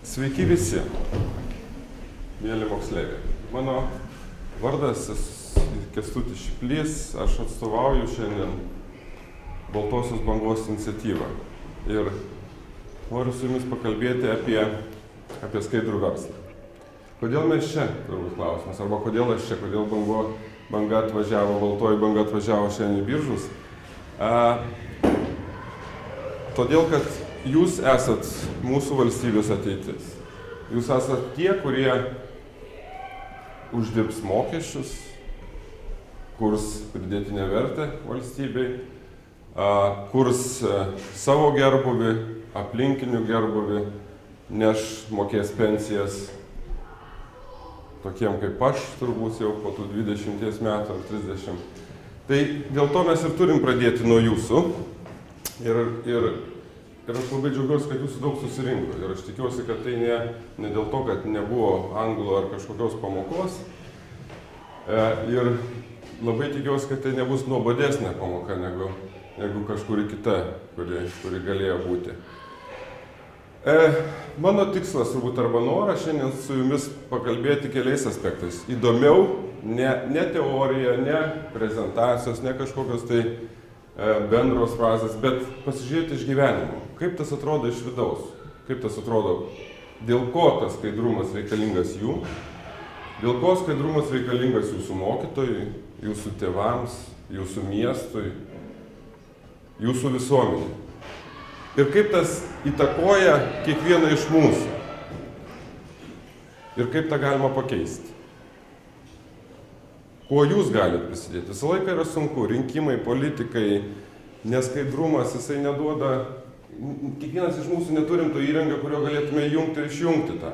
Sveiki visi, mėly moksleiviai. Mano vardas Kęstutis Šiplys, aš atstovauju šiandien Baltosios bangos iniciatyvą. Ir noriu su jumis pakalbėti apie skaidrų verslą. Kodėl mes čia, turbūt klausimas, arba kodėl aš čia, kodėl banga atvažiavo, baltoji banga atvažiavo šiandien į Biržus. Todėl, kad jūs esat mūsų valstybės ateitis. Jūs esat tie, kurie uždirbs mokesčius, kurs pridėtinę vertę valstybei, kurs savo gerbuvį, aplinkinių gerbuvį, mokės pensijas tokiem kaip aš, turbūt jau po tų 20 metų ar 30. Tai dėl to mes ir turim pradėti nuo jūsų. Ir aš labai džiaugiuosi, kad jūsų daug susirinko. Ir aš tikiuosi, kad tai ne dėl to, kad nebuvo anglų ar kažkokios pamokos. Ir labai tikiuosi, kad tai nebus nuobodesnė pamoka negu kažkuri kita, kuri galėjo būti. Mano tikslas, turbūt arba noras šiandien su jumis pakalbėti keliais aspektais. Įdomiau, ne teorija, ne prezentacijos, ne kažkokios tai bendros frazės, bet pasižiūrėti iš gyvenimo. Kaip tas atrodo iš vidaus? Kaip tas atrodo? Dėl ko tas skaidrumas reikalingas jum? Dėl ko skaidrumas reikalingas jūsų mokytojui, jūsų tėvams, jūsų miestui, jūsų visuomeniai? Ir kaip tas įtakoja kiekvieną iš mūsų? Ir kaip tą galima pakeisti? Kuo jūs galite prisidėti? Visą laiką yra sunku. Rinkimai, politikai, neskaidrumas, jisai neduoda. Kiekvienas iš mūsų neturim to įrangio, kurio galėtume jungti ir išjungti tą.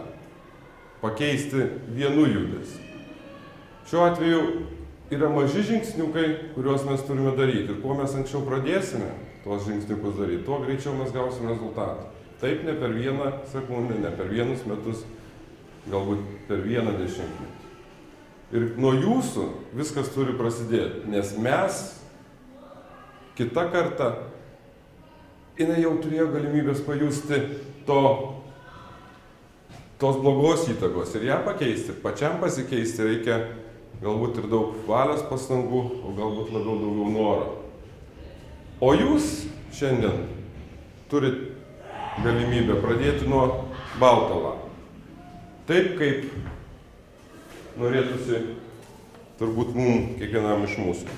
Pakeisti vienu judesiu. Šiuo atveju yra maži žingsniukai, kuriuos mes turime daryti. Ir kuo mes anksčiau pradėsime tuos žingsniukus daryti, tuo greičiau mes gausime rezultatą. Taip, ne per vieną sekundę, ne per vienus metus, galbūt per vieną dešimtmetį. Ir nuo jūsų viskas turi prasidėti, nes mes, kita karta, jinai jau turėjo galimybės pajusti tos blogos įtakos ir ją pakeisti. Pačiam pasikeisti reikia galbūt ir daug valios pastangų, o galbūt labiau daugiau noro. O jūs šiandien turit galimybę pradėti nuo balto lapo. Taip kaip norėtųsi turbūt mums, kiekvienam iš mūsų.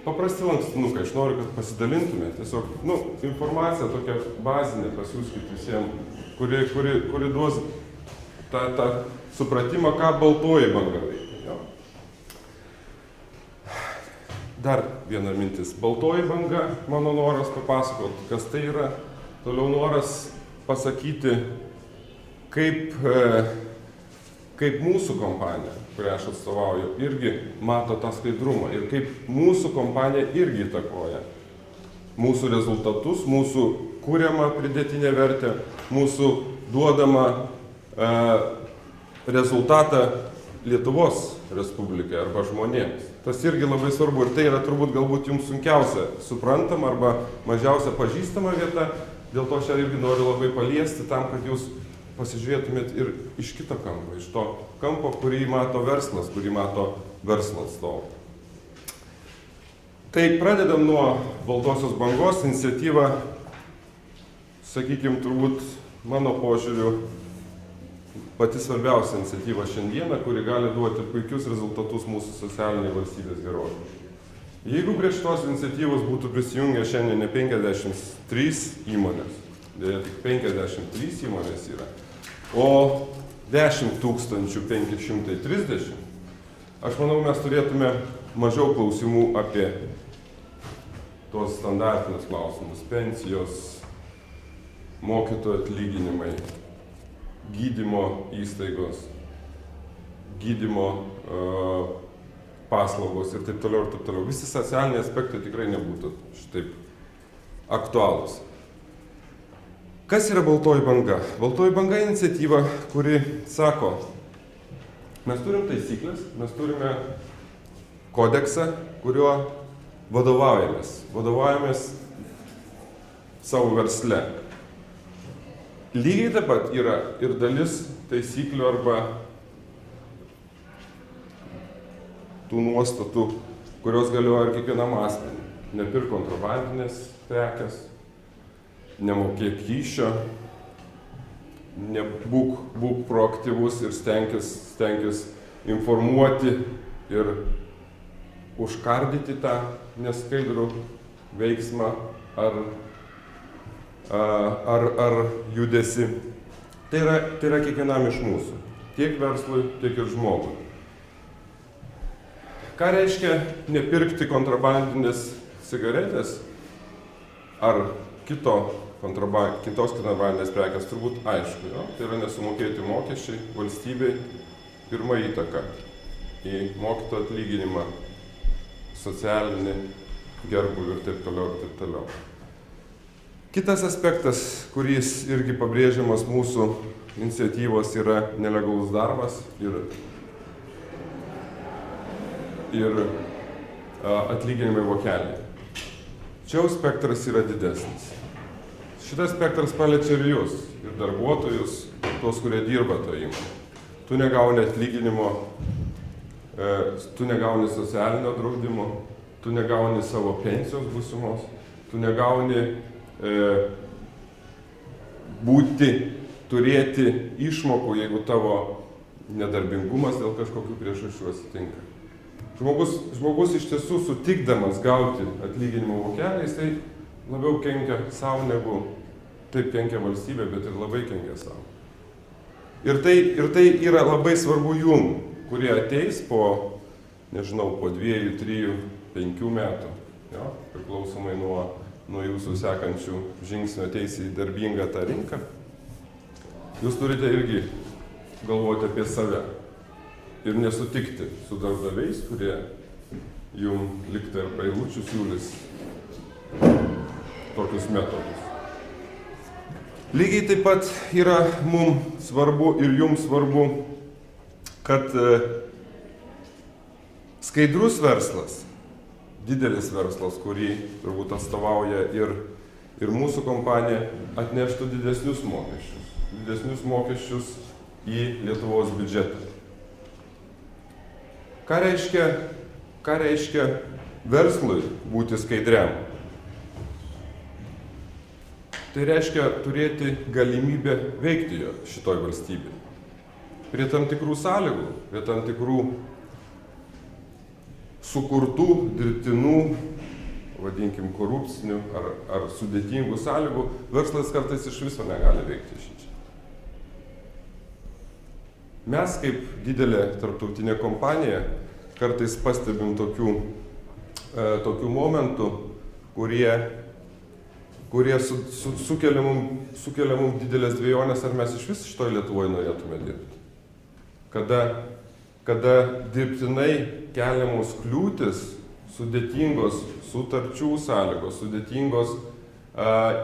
Paprasti lankstinukai, aš noriu, kad pasidalintumėte. Tiesiog, informacija tokia bazinė pasiūskit visiems, kuri duos tą supratimą, ką baltoji banga veikia. Dar viena mintis. Baltoji banga, mano noras papasakoti, kas tai yra. Toliau noras pasakyti, kaip mūsų kompanija, kurią aš atstovauju, irgi mato tą skaidrumą ir kaip mūsų kompanija irgi įtakoja mūsų rezultatus, mūsų kuriamą pridėtinę vertę, mūsų duodamą rezultatą Lietuvos Respublikai arba žmonėms. Tas irgi labai svarbu ir tai yra turbūt galbūt jums sunkiausia suprantama arba mažiausia pažįstama vieta, dėl to aš irgi noriu labai paliesti tam, kad jūs pasižiūrėtumėt ir iš kito kampo, iš to kampo, kurį mato verslas, kurį mato verslo atstovai. Tai pradedam nuo Baltosios bangos iniciatyvą, sakykime, turbūt mano požiūriu pati svarbiausia iniciatyva šiandieną, kuri gali duoti puikius rezultatus mūsų socialiniai valstybės gerovei. Jeigu prie šitos iniciatyvos būtų prisijungę šiandien ne 53 įmonės, tik 53 įmonės yra, o 10 530, aš manau, mes turėtume mažiau klausimų apie tos standartinius klausimus, pensijos, mokytojų atlyginimai, gydymo įstaigos, gydymo paslaugos ir taip toliau ir taip toliau. Visi socialiniai aspektai tikrai nebūtų šitaip aktualūs. Kas yra baltoji banga? Baltoji banga iniciatyva, kuri sako, mes turim taisyklės, mes turime kodeksą, kuriuo vadovaujamės savo versle. Lygiai taip pat yra ir dalis taisyklių arba tų nuostatų, kurios galioja ir kiekvienam asmeniui. Nepirk kontrabandinės prekės, nemokėk kyšio, būk proaktyvus ir stenkis informuoti ir užkardyti tą neskaidrų veiksmą ar judesi. Tai yra kiekvienam iš mūsų, tiek verslui, tiek ir žmogui. Ką reiškia nepirkti kontrabandinės cigaretės ar kitos kontrabandinės prekės, turbūt aišku. Jo? Tai yra nesumokėti mokesčiai valstybei, pirma įtaka į mokytojo atlyginimą, socialinį gerbūvį ir taip toliau, ir taip toliau. Kitas aspektas, kuris irgi pabrėžiamas mūsų iniciatyvos, yra nelegalus darbas ir atlyginimai vokeliai. Čia jau spektras yra didesnis. Šitas spektras paliečia ir jūs, ir darbuotojus, ir tuos, kurie dirba toje įmonėje. Tu negauni atlyginimo, tu negauni socialinio draudimo, tu negauni savo pensijos būsimos, tu negauni turėti išmokų, jeigu tavo nedarbingumas dėl kažkokių priežasčių atsitinka. Žmogus iš tiesų sutikdamas gauti atlyginimo vokelį, jisai labiau kenkia savo negu taip kenkia valstybė, bet ir labai kenkia savo. Ir tai yra labai svarbu jum, kurie ateis po 2, 3, 5 metų, jo, priklausomai nuo jūsų sekančių žingsnių ateis į darbingą tą rinką. Jūs turite irgi galvoti apie save ir nesutikti su darbdaviais, kurie jum liktai ir pailučių siūlys tokius metodus. Lygiai taip pat yra mums svarbu ir jums svarbu, kad skaidrus verslas, didelis verslas, kurį turbūt atstovauja ir mūsų kompanija, atneštų didesnius mokesčius į Lietuvos biudžetą. Ką reiškia verslui būti skaidriam? Tai reiškia turėti galimybę veikti šitoj valstybėje. Prie tam tikrų sąlygų, prie tam tikrų sukurtų, dirbtinų, vadinkim, korupcinių ar sudėtingų sąlygų, verslas kartais iš viso negali veikti šičia. Mes kaip didelė tarptautinė kompanija kartais pastebim tokių momentų, kurie sukelia mums didelės dvejonės, ar mes iš vis šitoj Lietuvoje norėtume dirbti. Kada dirbtinai keliamos kliūtis, sudėtingos sutarčių sąlygos, sudėtingos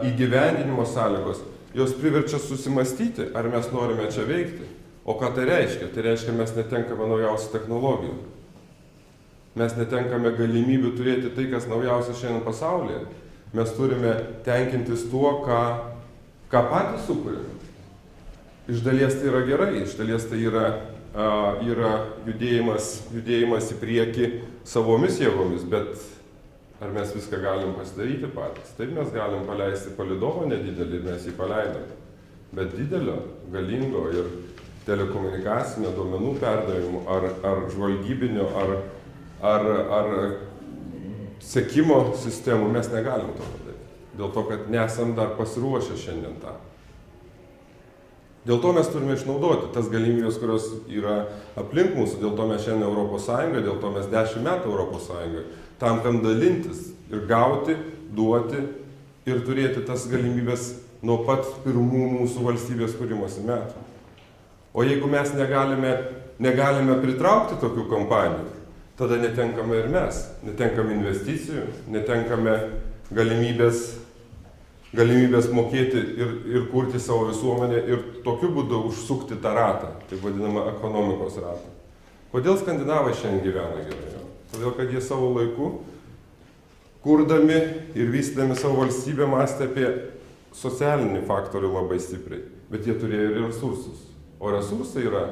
įgyvendinimo sąlygos, jos priverčia susimastyti, ar mes norime čia veikti. O ką tai reiškia? Tai reiškia, mes netenkame naujausių technologijų. Mes netenkame galimybių turėti tai, kas naujausia šiandien pasaulyje. Mes turime tenkintis tuo, ką patys sukūrėme. Iš dalies tai yra gerai, iš dalies tai yra judėjimas į priekį savomis jėgomis, bet ar mes viską galim pasidaryti patys? Taip, mes galim paleisti palydovą nedidelį ir mes jį paleidome. Bet didelio, galingo ir telekomunikacinio duomenų perdavimo ar žvalgybinio ar sekimo sistemų mes negalim to padaryti. Dėl to, kad nesam dar pasiruošę šiandien tą. Dėl to mes turime išnaudoti tas galimybės, kurios yra aplink mūsų, dėl to mes šiandien Europos Sąjungoje, dėl to mes 10 metų Europos Sąjungoje, tam, kad dalintis ir gauti, duoti ir turėti tas galimybės nuo pat pirmų mūsų valstybės kūrimosi metų. O jeigu mes negalime pritraukti tokių kompanijų, tada netenkame ir mes, netenkame investicijų, netenkame galimybės mokėti ir kurti savo visuomenę ir tokiu būdu užsukti tą ratą, taip vadinamą ekonomikos ratą. Kodėl skandinavai šiandien gyvena gerai? Todėl, kad jie savo laiku, kurdami ir vystydami savo valstybę, mąstė apie socialinį faktorių labai stipriai. bet jie turėjo ir resursus. O resursai yra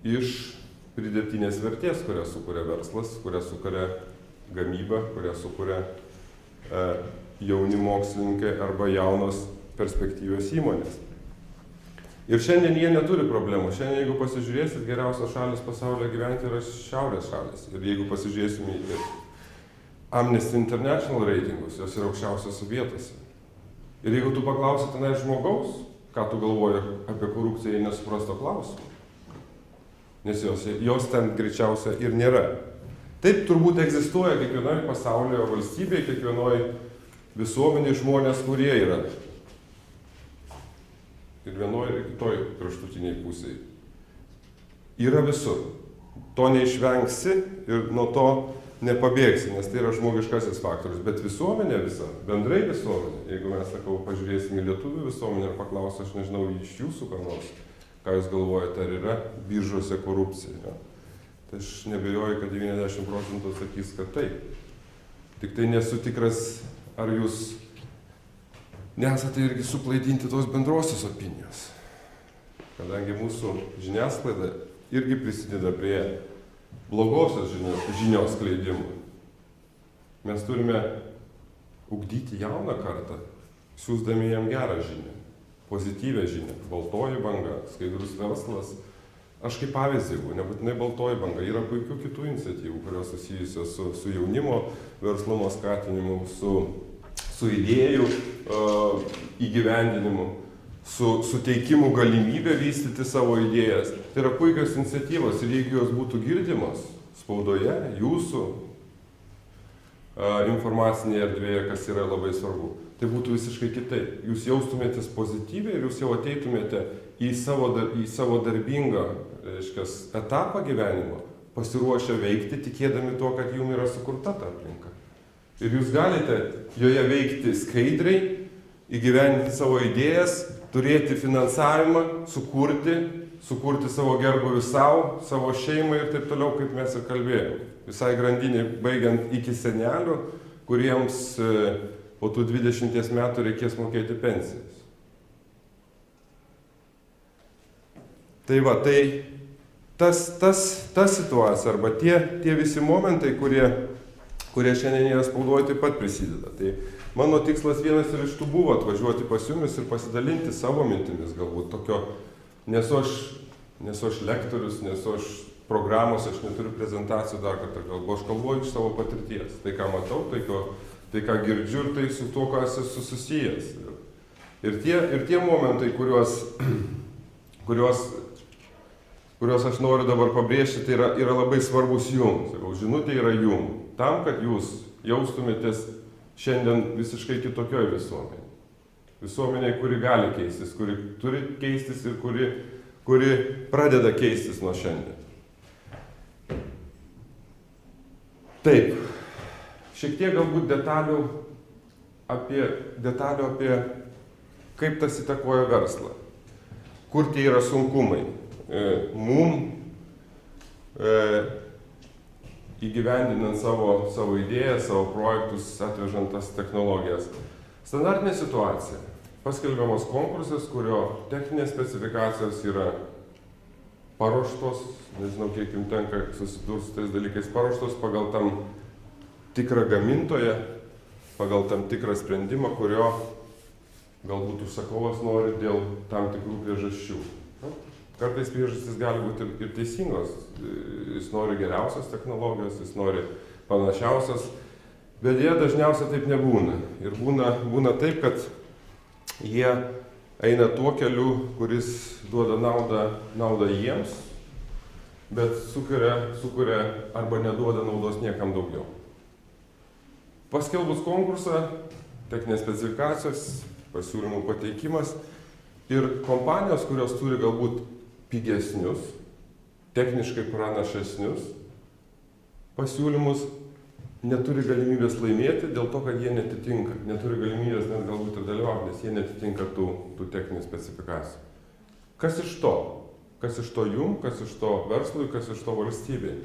iš pridėtinės vertės, kurią sukuria verslas, kurią sukuria gamyba, kurią sukuria jauni mokslininkai arba jaunos perspektyvios įmonės. Ir šiandien jie neturi problemų. Šiandien, jeigu pasižiūrėsit, geriausios šalis pasaulyje gyventi yra šiaurės šalis. Ir jeigu pasižiūrėsim į Amnesty International reitingus, jos yra aukščiausiose vietose. Ir jeigu tu paklausi tenai žmogaus, ką tu galvoji apie korupciją, jie nesupras to klausimo. Nes jos ten greičiausia ir nėra. Taip turbūt egzistuoja kiekvienoje pasaulio valstybėje, kiekvienoje visuomenėje žmonės, kurie yra. Ir vienoje ir kitoje kraštutiniai pusėje. Yra visur. To neišvengsi ir nuo to nepabėgsi, nes tai yra žmogiškasis faktorius. Bet visuomenė visa, bendrai visuomenė, jeigu mes, sakau, pažiūrėsim į lietuvių visuomenę ir paklausiu, aš nežinau, iš jūsų ką nors, ką jūs galvojate, ar yra biržose korupcija. Ja? Tai aš nebejoju, kad 90% sakys, kad taip. Tik tai nesu tikras, ar jūs nesate irgi suklaidinti tos bendrosios opinijos. Kadangi mūsų žiniasklaida irgi prisideda prie blogosios žinios skleidimui. Mes turime ugdyti jauną kartą, siųsdami jam gerą žinią, pozityvę žinią. Baltoji banga, skaidrus verslas. Aš kaip pavyzdį, nebūtinai baltoji banga, yra puikių kitų iniciatyvų, kurios susijusios su jaunimo verslumo skatinimu, su idėjų įgyvendinimu, su teikimu galimybę vystyti savo idėjas. Tai yra puikios iniciatyvos ir jeigu jos būtų girdimos spaudoje, jūsų informacinėje erdvėje, kas yra labai svarbu, tai būtų visiškai kitaip. Jūs jaustumėtės pozityviai ir jūs jau ateitumėte į savo darbingą, etapą gyvenimo, pasiruošę veikti, tikėdami tuo, kad jums yra sukurta ta aplinka. Ir jūs galite joje veikti skaidriai, įgyvendinti savo idėjas, turėti finansavimą, sukurti savo gerbūvį savo šeimai ir taip toliau, kaip mes ir kalbėjome. Visai grandinė, baigiant iki senelių, kuriems po tų 20 metų reikės mokėti pensijas. Tai va, tai ta situacija arba tie visi momentai, kurie šiandien yra spaudoje, taip pat prisideda. Tai mano tikslas vienas ir iš tų buvo atvažiuoti pas jumis ir pasidalinti savo mintimis, galbūt tokio, nesu aš lektorius, nesu aš programos, aš neturiu prezentacijų dar kartą kalbu, aš kalbu iš savo patirties. Tai, ką matau, tai ką girdžiu ir tai su tuo, ką esu susijęs. Ir tie momentai, kuriuos aš noriu dabar pabrėžti, tai yra labai svarbus jums. Žinutė yra jums. Tam, kad jūs jaustumėtės šiandien visiškai kitokioje visuomenėje. Visuomenėje, kuri gali keistis, kuri turi keistis ir kuri pradeda keistis nuo šiandien. Taip, šiek tiek galbūt detalių apie kaip tas įtakoja verslą. Kur tie yra sunkumai. Įgyvendinant savo idėjas, savo projektus, atvežant tas technologijas. Standartinė situacija. Paskelbiamas konkursas, kurio techninės specifikacijos yra paruoštos, nežinau, kiek jums tenka susidurti su tais dalykais, paruoštos pagal tam tikrą gamintoją, pagal tam tikrą sprendimą, kurio galbūt užsakovas nori dėl tam tikrų priežasčių. Kartais priežastys gali būti ir teisingos. Jis nori geriausios technologijos, jis nori panašiausios, bet jie dažniausiai taip nebūna. Ir būna taip, kad jie eina tuo keliu, kuris duoda naudą jiems, bet sukuria arba neduoda naudos niekam daugiau. Paskelbus konkursą, techninės specifikacijos, pasiūlymų pateikimas ir kompanijos, kurios turi galbūt pigesnius, techniškai pranašesnius pasiūlymus, neturi galimybės laimėti dėl to, kad jie netitinka. Neturi galimybės net galbūt ir dalyvauti, nes jie netitinka tų techninių specifikacijų. Kas iš to? Kas iš to jum, kas iš to verslui, kas iš to valstybei?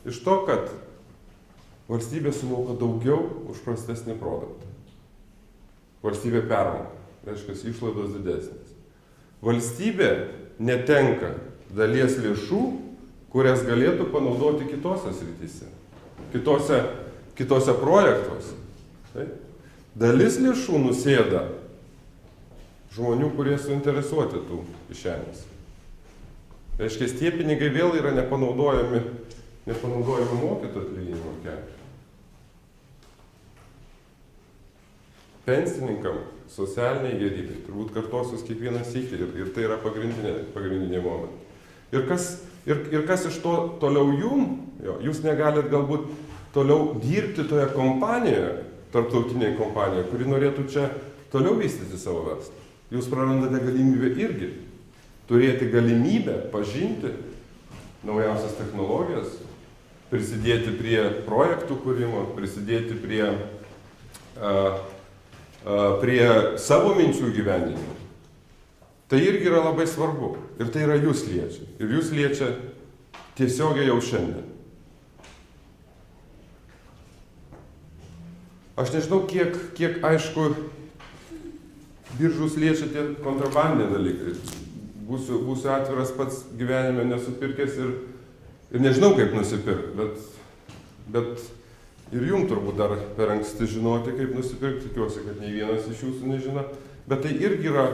Iš to, kad valstybė sumoka daugiau už prastesnį produktą. Valstybė permoka, reiškia, išlaidos didesnės. valstybė netenka dalies lėšų, kurias galėtų panaudoti kitose srityse, kitose projektuose. Taip? Dalis lėšų nusėda žmonių, kurie suinteresuoti tų kišenės. Reiškia, tie pinigai vėl yra nepanaudojami mokytojų atlyginimo keliui. Pensininkam socialiniai gerybei, turbūt kartosius kiekvieną sykį ir tai yra pagrindiniai momentai. Ir kas iš to toliau jūs negalit galbūt toliau dirbti toje kompanijoje, tarptautinėje kompanijoje, kuri norėtų čia toliau vystyti savo verslą. Jūs prarandate galimybę irgi turėti galimybę pažinti naujausias technologijas, prisidėti prie projektų kūrimo, prisidėti prie savo minčių gyvendinimo. Tai irgi yra labai svarbu. Ir tai yra jūs liečia. Ir jūs liečia tiesiogiai jau šiandien. Aš nežinau, kiek aišku, biržus liečia tie kontrabandiniai dalykai. Būsiu atviras, pats gyvenime nesupirkęs ir nežinau, kaip nusipirkti, bet ir jums turbūt dar per anksti žinoti, kaip nusipirkti, tikiuosi, kad nei vienas iš jūsų nežino, bet tai irgi yra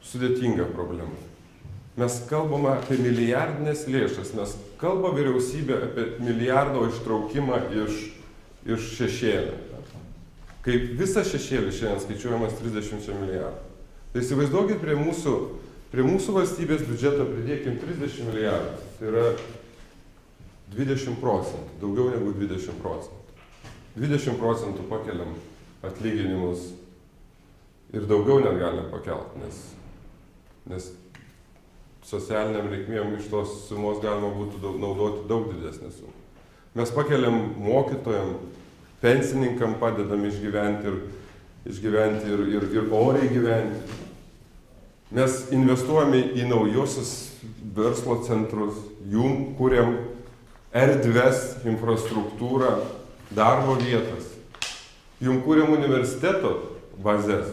sudėtinga problema. Mes kalbame apie milijardinės lėšas, mes kalba vyriausybė apie milijardo ištraukimą iš šešėlio. Kaip visas šešėlis šiandien skaičiuojamas 30 milijardų. Tai įsivaizduokit, prie mūsų valstybės biudžeto pridėkim 30 milijardų. Tai yra 20%, daugiau negu 20%. 20% pakeliam atlyginimus ir daugiau net galim pakelti, nes socialiniam reikmėm iš tos sumos galima būtų naudoti daug didesnę sumą. Mes pakeliam mokytojam, pensininkam padedam išgyventi ir oriai gyventi. Mes investuojame į naujosius verslo centrus, jum kuriam erdves, infrastruktūrą, darbo vietas. Jum kuriam universiteto bazės.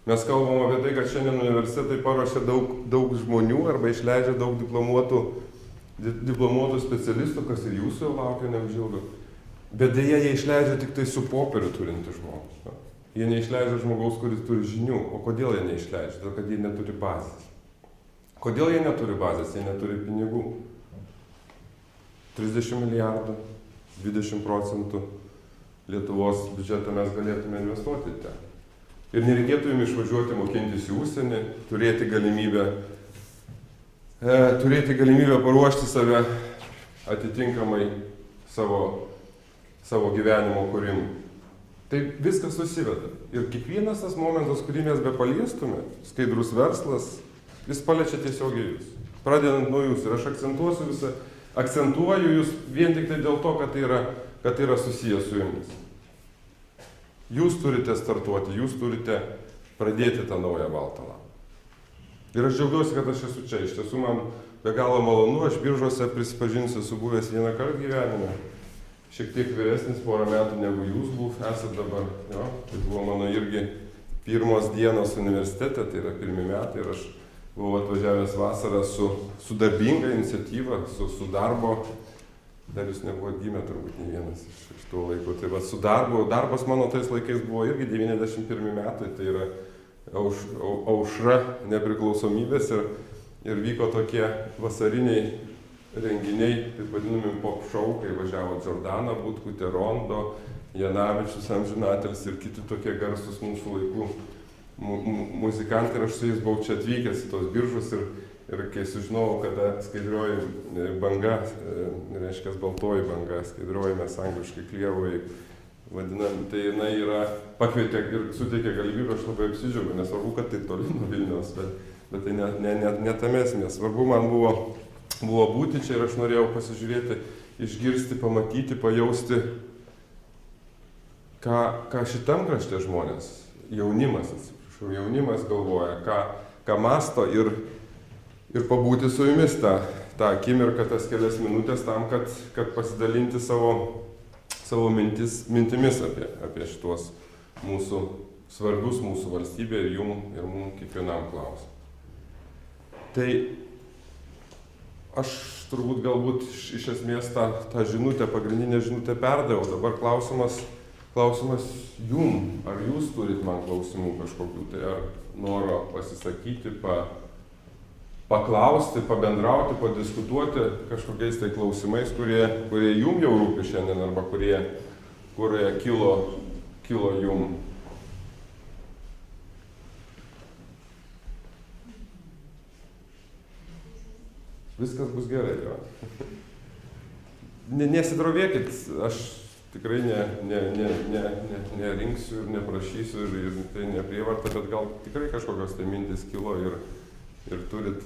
Mes kalbam apie tai, kad šiandien universitetai paruošia daug žmonių arba išleidžia daug diplomuotų specialistų, kas ir jūsų jau laukia neužilgo. Bet dėja, jie išleidžia tik tai su popieriu turinti žmogus. Jie neišleidžia žmogaus, kuris turi žinių. O kodėl jie neišleidžia? Todėl, kad jie neturi bazės. Kodėl jie neturi bazės? Jie neturi pinigų. 30 milijardų, 20% Lietuvos biudžetą mes galėtume investuoti ten. Ir nereikėtų jums išvažiuoti mokintis į užsienį, turėti galimybę paruošti save atitinkamai savo gyvenimo kūrimui. Tai viskas susiveda. Ir kiekvienas tas momentas, kurį mes bepaliestume, skaidrus verslas, jis paliečia tiesiogiai jūs. Pradedant nuo jūs. Ir aš akcentuoju jūs vien tik tai dėl to, kad tai yra susijęs su jumis. Jūs turite startuoti, jūs turite pradėti tą naują baltą lapą. Ir aš džiaugiuosi, kad aš esu čia. Iš tiesų man be galo malonu, aš Biržuose prisipažinsiu, esu buvęs vieną kartą gyvenime. Šiek tiek vyresnis, porą metų negu jūs esat dabar. Jo? Tai buvo mano irgi pirmos dienos universitete, tai yra pirmi metai. Ir aš buvau atvažiavęs vasarą su darbinga iniciatyva, su darbo. Dar jūs nebuvote gimę turbūt nei vienas iš tų laikų. Tai va, su darbas mano tais laikais buvo irgi 91 metai, tai yra aušra nepriklausomybės ir vyko tokie vasariniai renginiai, taip vadinami pop show, kai važiavo Džordana, Butkutė, Rondo, Janavičius, amžinatelis ir kiti tokie garsus mūsų laikų muzikantai. Ir aš su jais buvau čia atvykęs į tos Biržus ir kai sužinojau, kada skaidrioji banga, reiškia baltoji banga, skaidrioji mes angliškai Clearway vadinam, tai jinai yra pakvietė ir suteikė galimybę, aš labai apsidžiaugiu, nesvarbu, kad tai toli nuo Vilniaus, bet tai ne tame esmė. Svarbu man buvo būti čia ir aš norėjau pasižiūrėti, išgirsti, pamatyti, pajausti, ką šitam krašte žmonės, jaunimas galvoja, ką mąsto ir pabūti su jumis tą akimirką, tas kelias minutės tam, kad pasidalinti savo mintimis apie šitos mūsų svarbius mūsų valstybė ir jum ir mums kiekvienam klausimui. Tai aš turbūt galbūt iš esmės tą žinutę, pagrindinę žinutę perdaviau. Dabar klausimas jum, ar jūs turit man klausimų kažkokių, tai ar noro pasisakyti, paklausti, pabendrauti, padiskutuoti kažkokiais tai klausimais, kurie jum jau rūpi šiandien arba kurie kilo jum. Viskas bus gerai, jo. Nesidrovėkit, aš tikrai nerinksiu ir neprašysiu ir tai neprievarta, bet gal tikrai kažkokios tai mintis kilo ir turit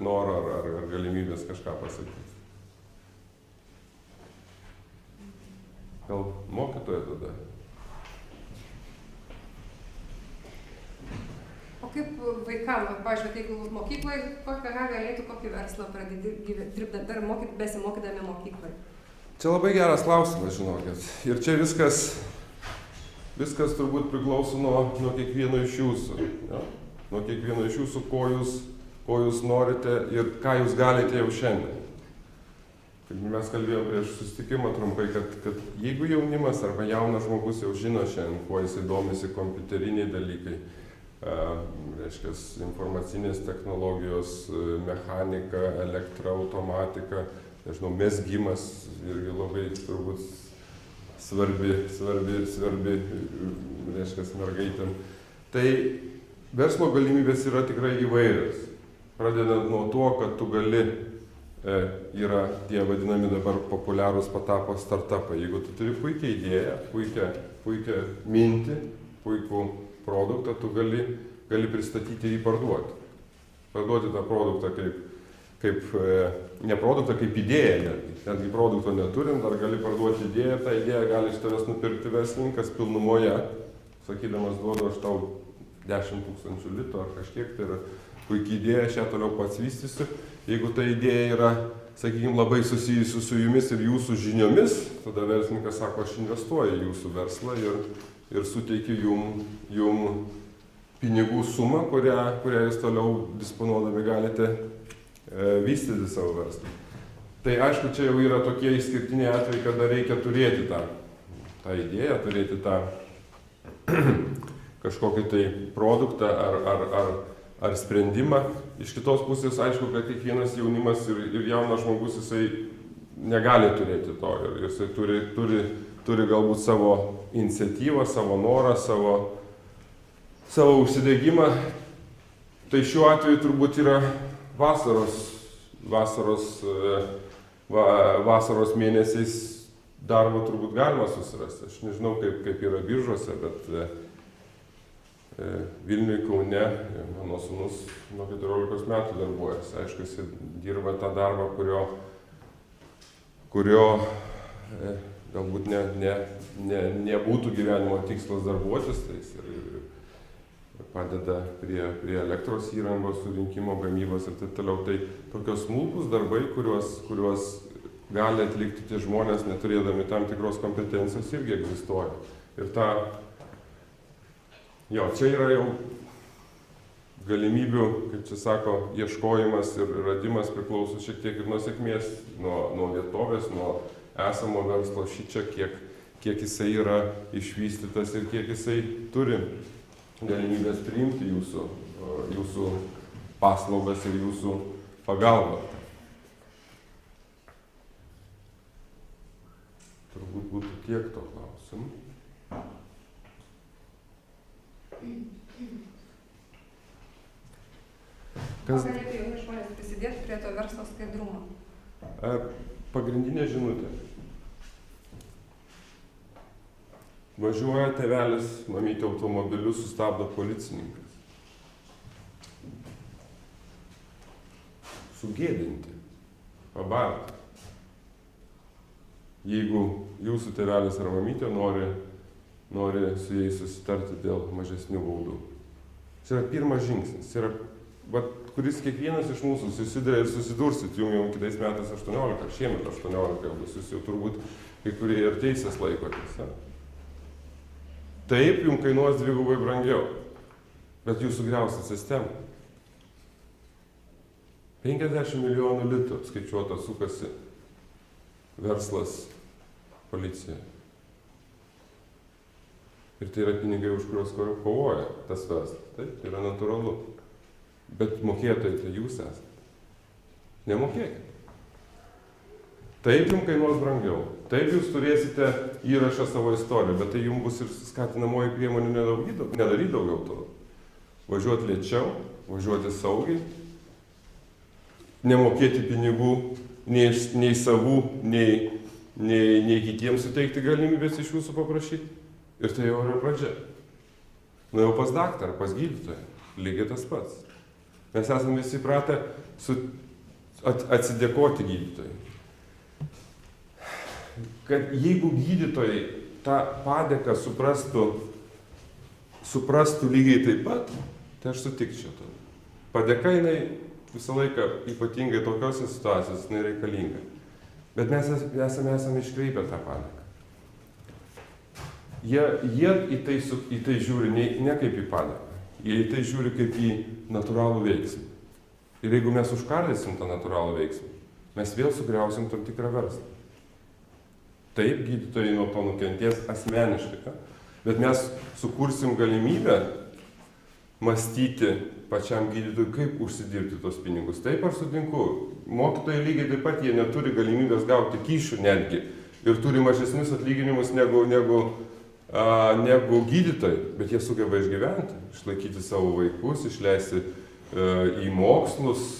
norą ar galimybės kažką pasakyti. Gal mokytoja tada? O kaip vaikams, pavyzdžiui, jeigu mokykloje, ką galėtų kokį verslą pradėti dirbti, dar besimokydami mokykloje? Čia labai geras klausimas, žinokit. Ir čia viskas turbūt priklauso nuo kiekvieno iš jūsų. Ja? Nuo kiekvieno iš jūsų, ko jūs norite ir ką jūs galite jau šiandien. Kaip mes kalbėjome prieš susitikimą trumpai, kad jeigu jaunimas arba jaunas žmogus jau žino šiandien, kuo jisai domisi kompiuteriniai dalykai, reiškia informacinės technologijos, mechanika, elektra, automatika, nežinau, mezgimas irgi labai turbūt svarbi, reiškia, mergaitėm. Tai verslo galimybės yra tikrai įvairios. Pradedant nuo to, kad tu gali, yra tie vadinami dabar populiarūs patapo startupai. Jeigu tu turi puikią idėją, puikią mintį, puikų produktą, tu gali pristatyti ir jį parduoti. Parduoti tą produktą ne produktą kaip idėją, netgi produkto neturim, dar gali parduoti idėją, tą idėją gali iš tavęs nupirkti verslininkas pilnumoje, sakydamas, duodu aš tau 10 000 litų ar kažkiek, tai yra puikia idėja, aš ją toliau pats vystysiu. Jeigu ta idėja yra, sakykime, labai susijusi su jumis ir jūsų žiniomis, tada verslininkas sako, aš investuoju į jūsų verslą ir suteikiu jum pinigų sumą, kurią jūs toliau disponuodami galite vystyti savo verslą. Tai aišku, čia jau yra tokie išskirtiniai atvejai, kada reikia turėti tą idėją, turėti tą kažkokį tai produktą ar sprendimą. Iš kitos pusės, aišku, kad kiekvienas jaunimas ir jaunas žmogus, jisai negali turėti to ir jisai turi galbūt savo iniciatyvą, savo norą, savo užsidegimą. Tai šiuo atveju turbūt yra vasaros mėnesiais darbo turbūt galima susirasti. Aš nežinau, kaip yra biržuose, bet Vilniuje, Kaune, mano sūnus nuo 14 metų darbuojasi. Aišku, jis dirba tą darbą, kurio galbūt nebūtų gyvenimo tikslas darbuotis, tai jis ir padeda prie elektros įrangos surinkimo, gamybos ir taip toliau. Tai tokios smulkūs darbai, kuriuos gali atlikti tie žmonės, neturėdami tam tikros kompetencijos, irgi egzistuoja. Ir čia yra jau galimybių, kaip čia sako, ieškojimas ir radimas priklauso šiek tiek ir nuo sėkmės, nuo vietovės, nuo esamo verslo šičia, kiek jisai yra išvystytas ir kiek jisai turi galimybės priimti jūsų paslaugas ir jūsų pagalbą. Turbūt būtų tiek to klausimų. Kas galėtų jauni žmonės prisidėti prie to verslo skaidrumo? Pagrindinė žinutė. Važiuoja tėvelis, mamytė automobiliu, sustabdo policininkas. Sugėdinti, pabarti. Jeigu jūsų tėvelis ar mamytė nori su jais susitarti dėl mažesnių baudų. Tai yra pirmas žingsnis, kuris kiekvienas iš mūsų susiduria ir susidursit, jums jau kitais metais 18, ar šiemet 18 bus, jūs jau turbūt kai kurie ir teisės laikotės. Taip, jums kainuos dvigubai brangiau, bet jūs sugriausit sistemą. 50 milijonų litų skaičiuota sukasi verslas policija. Ir tai yra pinigai, už kuriuos kovoja tas verslas. Taip, tai yra natūralu. Bet mokėtojai tai jūs esate. Nemokėkite. Taip jums kainuos brangiau. Taip jūs turėsite įrašą savo istoriją, bet tai jums bus ir skatinamoji priemonė nedaryti daugiau to. Važiuoti lėčiau, važiuoti saugiai, nemokėti pinigų nei savų, nei kitiems suteikti galimybės iš jūsų paprašyti. Ir tai jau yra pradžia. Nu jau pas daktarą, pas gydytoją, lygiai tas pats. Mes esame visi pratę atsidėkoti gydytojai. Kad jeigu gydytojai tą padėką suprastų lygiai taip pat, tai aš sutikčiau to. Padėka jinai visą laiką, ypatingai tokiose situacijose, jinai reikalinga. Bet mes esame iškreipę tą padėką. Jie į tai žiūri ne kaip į padėką, jie į tai žiūri kaip į natūralų veiksmą. Ir jeigu mes užkardysim tą natūralų veiksmą, mes vėl sugriausim tam tikrą verslą. Taip, gydytojai nuo to nukentės asmeniškai, bet mes sukursim galimybę mąstyti pačiam gydytojui, kaip užsidirbti tos pinigus. Taip, aš sutinku, mokytojai lygiai taip pat jie neturi galimybės gauti kyšių netgi ir turi mažesnius atlyginimus negu gydytojai, bet jie sugeba išgyventi, išlaikyti savo vaikus, išleisti į mokslus,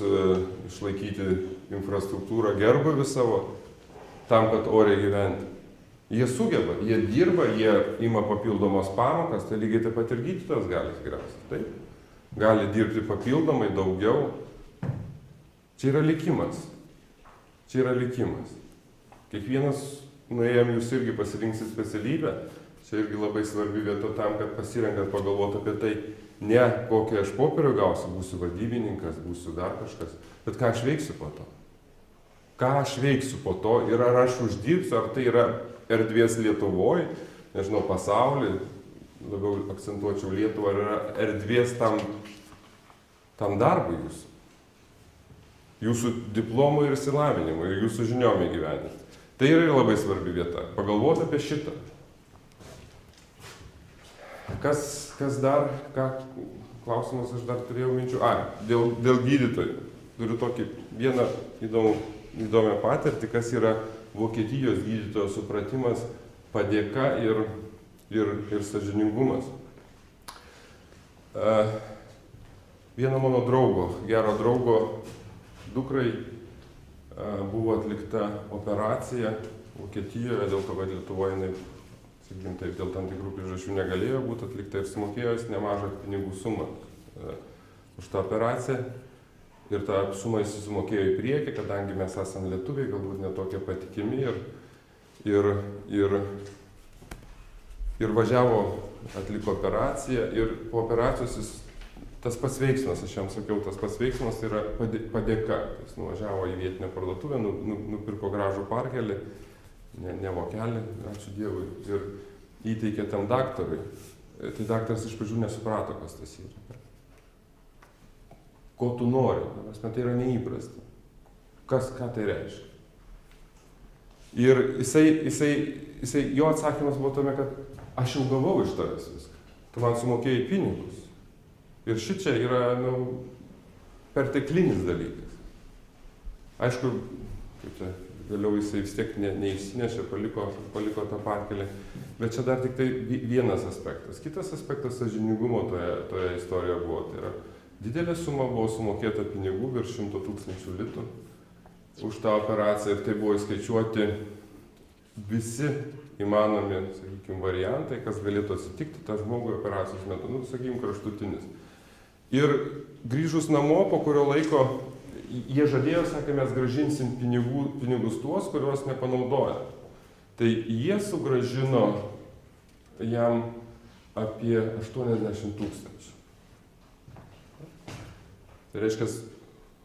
išlaikyti infrastruktūrą, gerbūvį savo, tam, kad oriai gyventi. Jie sugeba, jie dirba, jie ima papildomas pamokas, tai lygiai taip pat ir gydytojas gali tikriausiai. Taip? Gali dirbti papildomai, daugiau. Čia yra likimas. Čia yra likimas. Kiekvienas nuėjom, jūs irgi pasirinksit specialybę. Čia irgi labai svarbi vieta tam, kad pasirenkat pagalvoti apie tai, ne kokią aš popierių gausiu, būsiu vadybininkas, būsiu dar kažkas, bet ką aš veiksiu po to. Ką aš veiksiu po to ir ar aš uždirbsiu, ar tai yra erdvės Lietuvoje, nežinau, pasaulyje, labiau akcentuočiau Lietuvą, ar yra erdvės tam darbui jūsų. Jūsų diplomui ir išsilavinimui, ir jūsų žiniom įgyvendinti. Tai yra labai svarbi vieta. Pagalvoti apie šitą. Kas dar, klausimas aš dar turėjau minčių. Dėl gydytojų. Turiu tokį vieną įdomią patirtį, kas yra Vokietijos gydytojo supratimas, padėka ir sąžiningumas. Vieno mano gero draugo dukrai buvo atlikta operacija Vokietijoje, dėl to, kad Lietuvoje jinai, sakykim taip, dėl tam tikrų priežasčių negalėjo būti atlikta ir sumokėjo nemažą pinigų sumą už tą operaciją. Ir tą sumą jis sumokėjo į priekį, kadangi mes esame lietuviai, galbūt netokie patikimi ir važiavo, atliko operaciją ir po operacijos tas pats veiksmas, aš jam sakiau, tas pats veiksmas yra padėka. Jis nuvažiavo į vietinę parduotuvę, nupirko gražų parkelį, ne vokelį, ačiū Dievui, ir įteikė tam daktarui. Tai daktaras iš pradžių nesuprato, kas tas yra. Ko tu nori, tai yra neįprasta. Ką tai reiškia? Ir jo atsakymas buvo tame, kad aš jau gavau iš tavęs viską. Tu man sumokėjai pinigus. Ir šičia yra, perteklinis dalykas. Aišku, vėliau jisai vis tiek neišsinešė, paliko tą parkelį. Bet čia dar tik tai vienas aspektas. Kitas aspektas sąžiningumo toje istorijoje buvo. Tai yra, didelė suma buvo sumokėta pinigų, virš 100 000 litų už tą operaciją ir tai buvo įskaičiuoti visi įmanomi, sakykime, variantai, kas galėtų atsitikti tą žmogų operacijos metu, sakykime, kraštutinis. Ir grįžus namo, po kurio laiko, jie žadėjo, sakė, mes grąžinsim pinigus tuos, kuriuos nepanaudoja. Tai jie sugrąžino jam apie 80 000. Tai reiškia,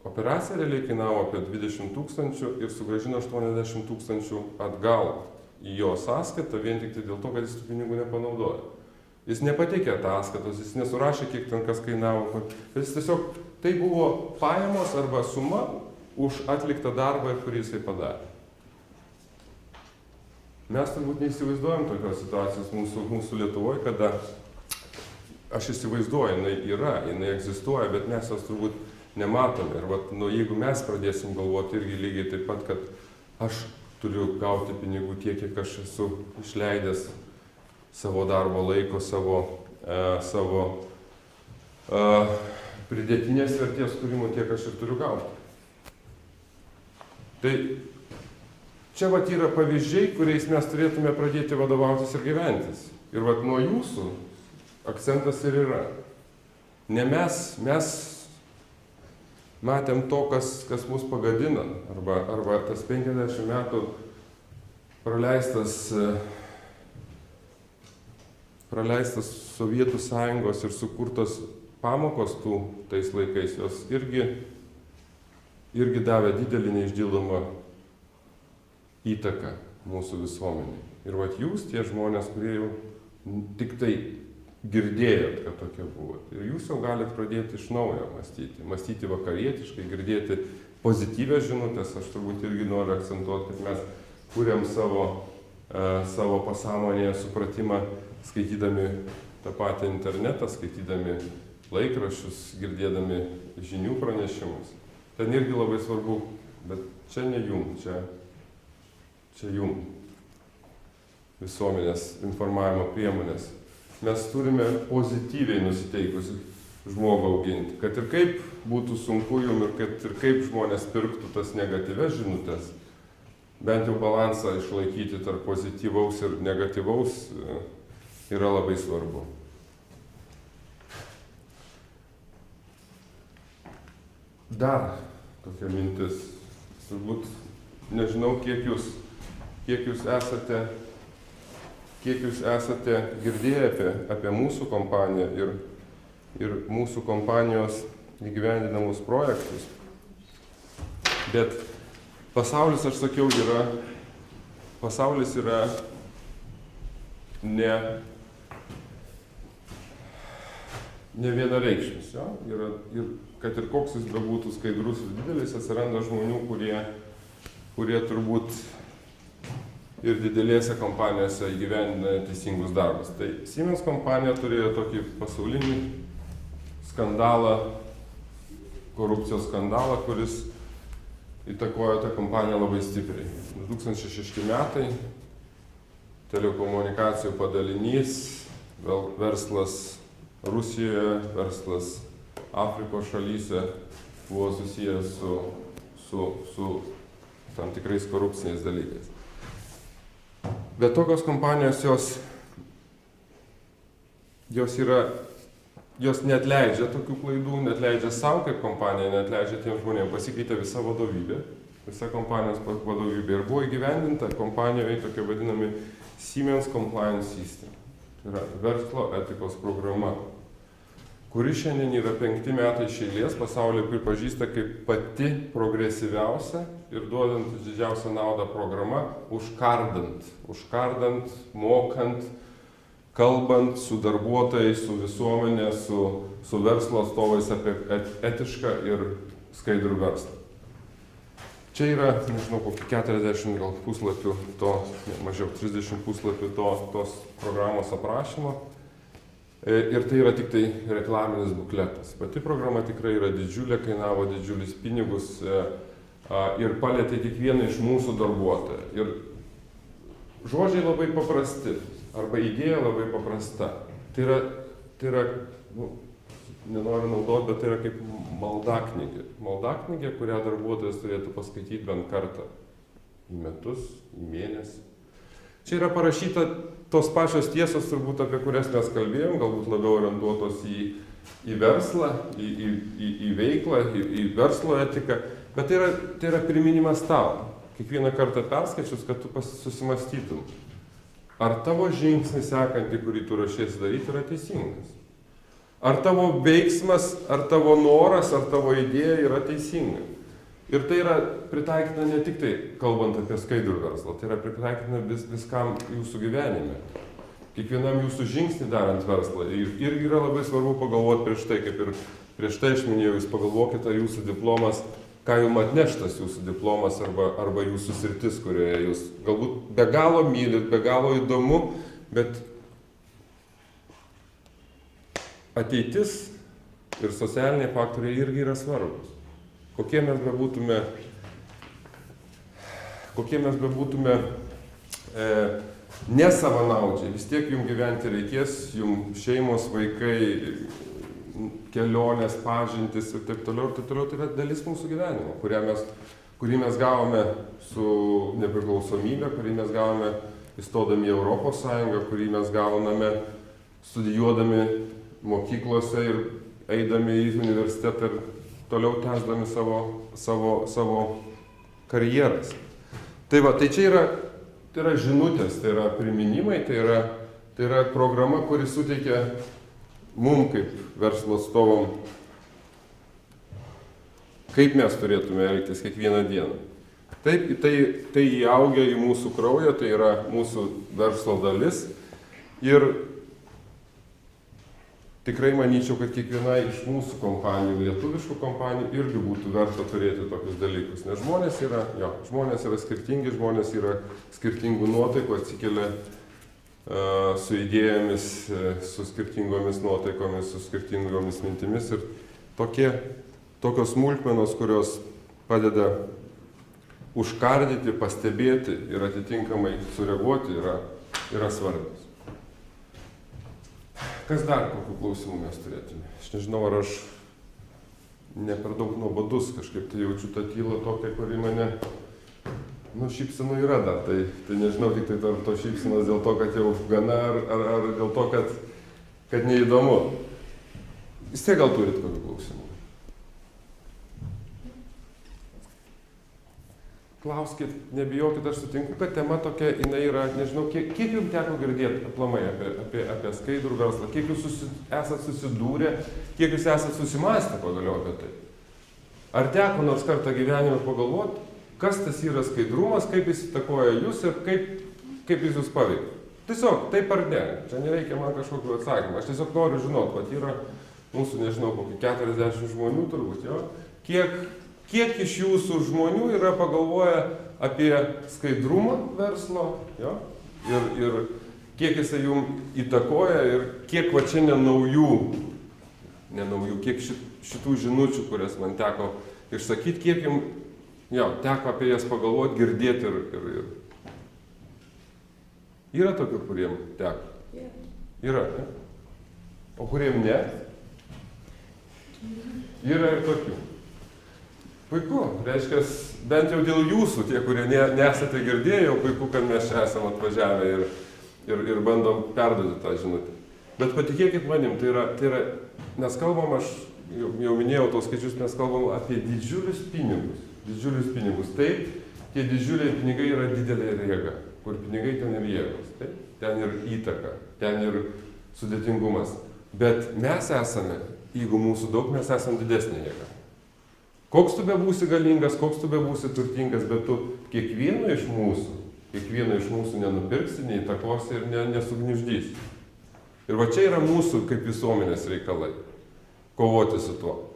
operacija realiai kainavo apie 20 000 ir sugrąžino 80 000 atgal į jo sąskaitą, vien tik tai dėl to, kad jis tų pinigų nepanaudoja. Jis nepateikė ataskaitos, jis nesurašė, kiek ten kas kainavo. Jis tiesiog tai buvo pajamos arba suma už atliktą darbą, kurį jisai padarė. Mes turbūt neįsivaizduojam tokios situacijos mūsų Lietuvoje, kada aš įsivaizduoju, jinai yra, jinai egzistuoja, bet mes jos turbūt nematome. Ir vat, jeigu mes pradėsim galvoti irgi lygiai taip pat, kad aš turiu gauti pinigų tiek, kiek aš esu išleidęs savo darbo laiko, savo pridėtinės vertės kūrimo, tiek aš ir turiu gauti. Tai čia vat yra pavyzdžiai, kuriais mes turėtume pradėti vadovautis ir gyventis. Ir vat nuo jūsų akcentas ir yra. Ne mes matėm to, kas mus pagadina, arba tas 50 metų praleistas Sovietų Sąjungos ir sukurtos pamokos tais laikais, jos irgi davė didelį neišdildomą įtaką mūsų visuomeniai. Ir vat jūs, tie žmonės, kurie jau tik tai girdėjot, kad tokia buvo. Ir jūs jau galite pradėti iš naujo mąstyti vakarietiškai, girdėti pozityvės žinutės. Aš turbūt irgi noriu akcentuoti, kad mes kūrėm savo pasąmonėje supratimą, skaitydami tą patį internetą, skaitydami laikraščius, girdėdami žinių pranešimus. Ten irgi labai svarbu, bet čia ne jum, čia jum visuomenės informavimo priemonės. Mes turime pozityviai nusiteikusi žmogų auginti, kad ir kaip būtų sunku jum ir kad ir kaip žmonės pirktų tas negatyves žinutės, bent jau balansą išlaikyti tarp pozityvaus ir negatyvaus yra labai svarbu. Dar tokia mintis, turbūt nežinau, kiek jūs esate girdėję apie mūsų kompaniją ir mūsų kompanijos įgyvendinamus projektus. Bet pasaulis, aš sakiau, pasaulis yra ne vienareikšmis. Ir kad ir koks jis bebūtų skaidrus ir didelis, atsiranda žmonių, kurie turbūt ir didelėse kompanijose įgyvendina teisingus darbus. Tai Siemens kompanija turėjo tokį pasaulinį skandalą, korupcijos skandalą, kuris įtakojo tą kompaniją labai stipriai. 2006 metai, telekomunikacijų padalinys, verslas Rusijoje, verslas Afrikos šalyse buvo susijęs su tam tikrais korupciniais dalykais. Bet tokios kompanijos jos neatleidžia tokių klaidų, neatleidžia savo kaip kompanija, neatleidžia tiem žmonėms, pasikeitė visa vadovybė, visa kompanijos vadovybė ir buvo įgyvendinta kompanijoje tokia vadinami Siemens Compliance System. Tai yra verslo etikos programa, kuri šiandien yra 5 metai iš eilės pasaulyje pripažįsta kaip pati progresyviausia ir duodant didžiausią naudą programa, užkardant, mokant, kalbant su darbuotojais, su visuomenė, su verslo atstovais apie etišką ir skaidrų verslą. Čia yra, nežinau, kokį 40 gal puslapių, mažiau 30 puslapių tos programos aprašymo. Ir tai yra tik tai reklaminis bukletas. Pati programa tikrai yra didžiulė, kainavo didžiulis pinigus ir palėtė kiekvieną iš mūsų darbuotojų. Ir žodžiai labai paprasti, arba idėja labai paprasta. Tai yra nenoriu naudoti, bet tai yra kaip maldaknygė. Maldaknygė, kurią darbuotojas turėtų paskaityti bent kartą į metus, į mėnesį. Čia yra parašyta tos pačios tiesos, turbūt apie kurias mes kalbėjom, galbūt labiau orientuotos į verslą, į veiklą, į verslo etiką, bet tai yra priminimas tau. Kiekvieną kartą perskaičius, kad tu susimąstytum, ar tavo žingsnis sekantį, kurį tu ruošiesi daryti, yra teisingas. Ar tavo veiksmas, ar tavo noras, ar tavo idėja yra teisinga. Ir tai yra pritaikyta ne tik tai kalbant apie skaidrų verslą, tai yra pritaikyta viskam jūsų gyvenime. kiekvienam jūsų žingsnį darant verslą. Ir yra labai svarbu pagalvoti prieš tai, kaip ir prieš tai aš minėjau, jūs pagalvokite, ar jūsų diplomas, ką jums atneštas jūsų diplomas arba jūsų sritis, kurioje jūs galbūt be galo mylit, be galo įdomu, bet ateitis ir socialiniai faktoriai irgi yra svarbus. Kokie mes bebūtume nesavanaudžiai, vis tiek jums gyventi reikės, jums šeimos, vaikai, kelionės, pažintis ir taip toliau, tai yra dalis mūsų gyvenimo, kurį mes gavome su nepriklausomybė, kurį mes gavome įstodami į Europos Sąjungą, kurį mes gauname studijuodami mokyklose ir eidami į universitetą ir toliau tęsdami savo karjeras. Tai va, tai čia yra žinutės, tai yra priminimai, tai yra programa, kuri suteikia mum kaip verslo atstovom, kaip mes turėtume elgtis kiekvieną dieną. Taip, tai įaugia į mūsų kraują, tai yra mūsų verslo dalis ir tikrai manyčiau, kad kiekviena iš mūsų kompanijų, lietuviškų kompanijų, irgi būtų verta turėti tokius dalykus. Nes žmonės yra skirtingi, žmonės yra skirtingų nuotaikų, atsikelia su idėjomis, su skirtingomis nuotaikomis, su skirtingomis mintimis. Ir tokios smulkmenos, kurios padeda užkardyti, pastebėti ir atitinkamai sureaguoti, yra svarbios. Kas dar, kokių klausimų mes turėtume? Aš nežinau, ar aš ne per daug nuobodus, kažkaip tai jaučiu tą tylą tokią, kuri mane, šypsenų yra dar, tai nežinau, tik tai to šypsenos dėl to, kad jau gana, ar dėl to, kad neįdomu. Vis tiek gal turit kokių klausimų? Klauskit, nebijokit, aš sutinku, kad tema tokia, jinai yra, nežinau, kiek jums teko girdėti aplamai apie skaidrų verslą, kiek jūs esat susidūrę, kiek jūs esat susimąstę pagaliau apie tai. Ar teko nors kartą gyvenime pagalvoti, kas tas yra skaidrumas, kaip jis įtakoja jūs ir kaip jis jūs paveikia? Tiesiog, taip ar ne, čia nereikia man kažkokiu atsakymu, aš tiesiog noriu žinoti, kad yra mūsų, nežinau, kokį 40 žmonių turbūt, jo, kiek iš jūsų žmonių yra pagalvoję apie skaidrumą verslo, jo, ir kiek jisai jums įtakoja ir kiek va čia nenaujų, kiek šitų žinučių, kurias man teko išsakyti, kiek jums teko apie jas pagalvoti, girdėti ir. Yra tokių, kuriem teko? Yra, ne? O kuriem ne? Yra ir tokių. Puiku, reiškia, bent jau dėl jūsų, tie, kurie nesate girdėję, puiku, kad mes čia esame atvažiavę ir bandom perduoti tą žinutę. Bet patikėkit manim, tai yra, mes kalbam, aš jau minėjau tos skaičius, mes kalbam apie didžiulius pinigus. Taip, tie didžiuliai pinigai yra didelė jėga, kur pinigai ten ir jėgos, taip? Ten ir įtaka, ten ir sudėtingumas. Bet mes esame, jeigu mūsų daug, mes esame didesnė jėga. Koks tu bebūsi galingas, koks tu bebūsi turtingas, bet tu kiekvieno iš mūsų nenupirksi, neįtakosi ir nesugniuždysi. Ir va čia yra mūsų kaip visuomenės reikalai. Kovoti su tuo.